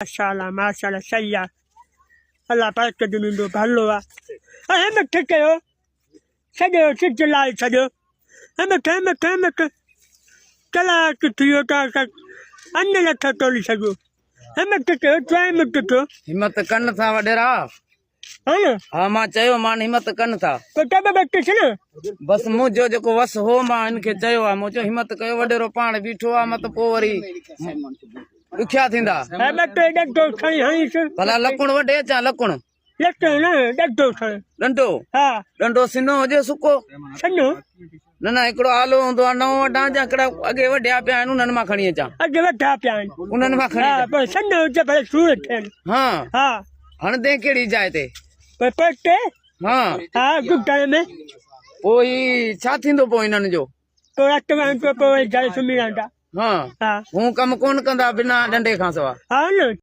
माशाल्लाह सही है अल्लाह पाक के दिन दो भलो है हम ठीक है सजो चिल्लाए सजो हम चला किथियो का अन्य लथा तोली सजो हम ठीक है ट्राई मत तो हिम्मत कन था वडेरा हाँ मां चयो मान हिम्मत कन था तो तब बैठे छे बस मुझो जेको वस हो मां इनके चयो आ मुझो हिम्मत कयो वडेरो पाण बीठो आ मत पो वरी दुखिया थींदा हम तो डो खणी हई से भला लकुण वडे चा लकुण लेते ना डो खणी डंडो हां डंडो सिनो हुजे सुको सन्नो न हिकिड़ो आलो हूंदो आहे नओं वॾा जा हिकिड़ा अॻे वॾिया पिया आहिनि उन्हनि मां खणी अचां अगे वठा पिया उन्हनि मां खणी हां पर सन्नो जे भले सूरत थियनि हा हां हणंदे कहिड़ी जाइ ते पर पटे हा हां गुप्ता में पोइ छा थींदो पोइ हिननि जो तो रात में तो पोइ घर सुम्ही रहंदा हा हां हूं कमु कोन कंदा बिना डंडे खां सवा हां न